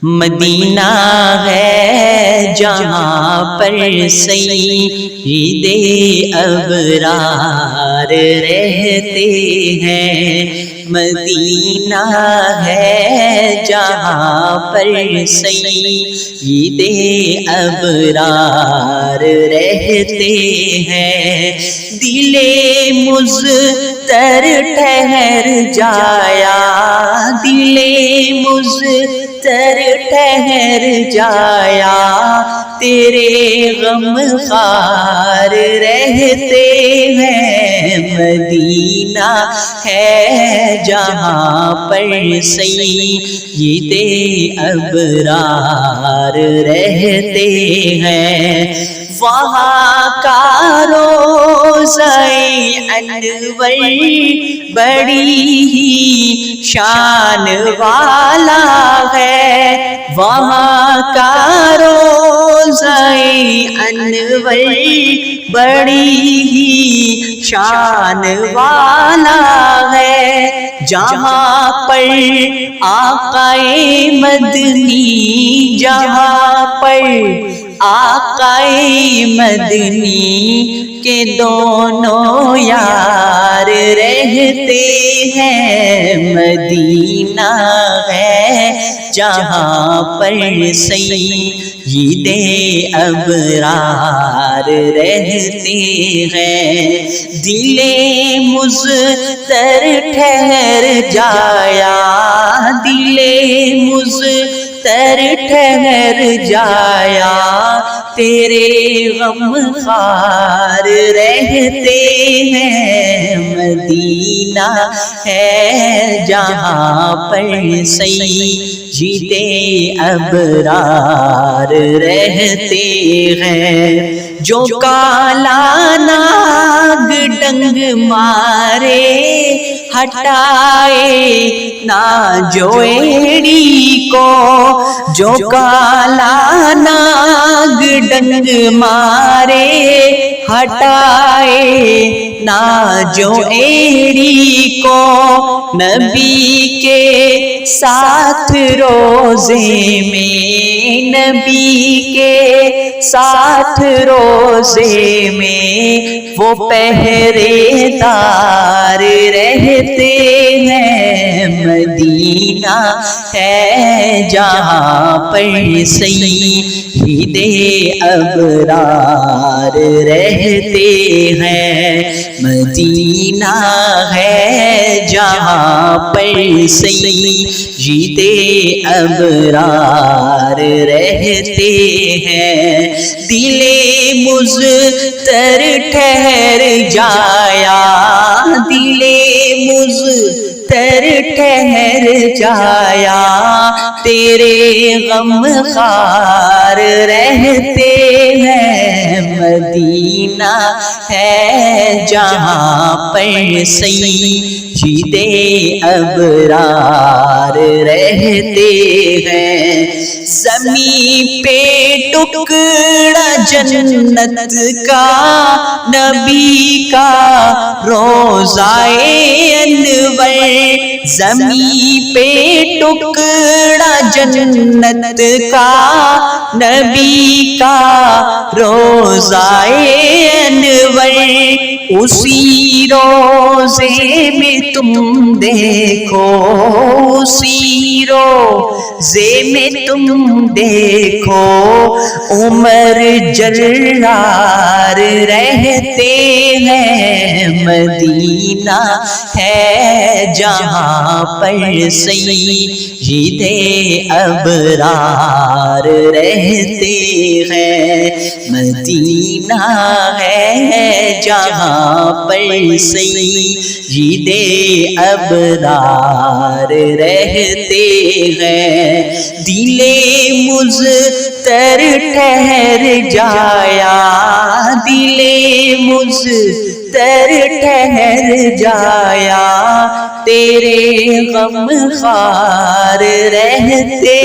مدینہ ہے جہاں پر سید ابرار رہتے ہیں، مدینہ ہے جہاں پر سید ابرار رہتے ہیں۔ دل مضطر ٹھہر جایا، دل مضطر ٹھہر جایا، تیرے غم خوار رہتے ہیں، مدینہ ہے جہاں پر سید ابرار رہتے ہیں۔ وہاں کا روضہ انور بڑی ہی شان والا ہے، وہاں کا روضہ انور بڑی ہی شان والا ہے، جہاں پر آقائے مدنی، جہاں پر آقائے مدنی کے دونوں یار رہتے ہیں، مدینہ ہے جہاں پر سید ابرار رہتے ہیں۔ دل مضطر ٹھہر جایا، دل مضطر ٹھہر جایا، تیرے غم خوار رہتے ہیں، مدینہ ہے جہاں پر سید ابرار رہتے ہیں۔ جو کالا ناگ ڈنگ مارے ہٹائے نہ جو ایڑی کو، جو کالا ناگ ڈنگ مارے ہٹائے نہ جو ایڑی کو، نبی کے ساتھ روزے میں، نبی کے ساتھ روزے میں وہ پہرے دار رہتے ہیں، مدینہ ہے جہاں پر سید ابرار رہتے ہیں، مدینہ ہے جہاں پر سید ابرار رہتے ہیں۔ دل مضطر ٹھہر جایا، دل مضطر ٹھہر جایا، تیرے غم خوار رہتے ہیں، مدینہ ہے جہاں پر سید ابرار رہتے ہیں۔ زمین پہ ٹکڑا جنت کا نبی کا روضہ انور، زمین پہ ٹکڑا جنت کا نبی کا روضہ انور، اسی روضے میں تم دیکھو، اسی روضے میں تم دیکھو، عمر جرار رہتے ہیں، مدینہ ہے جہاں پر سید ابرار رہتے ہیں، مدینہ ہے جہاں پر سید ابرار رہتے ہیں۔ دل مضطر ٹھہر جایا، دل مضطر ٹھہر جایا، تیرے غم خوار رہتے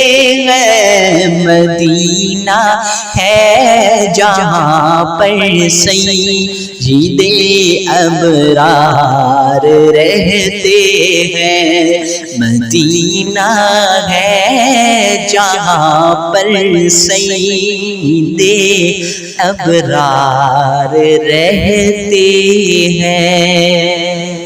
ہیں، مدینہ ہے جہاں پر سید سید ابرار رہتے ہیں، مدینہ ہے جہاں پر سید ابرار رہتے ہیں۔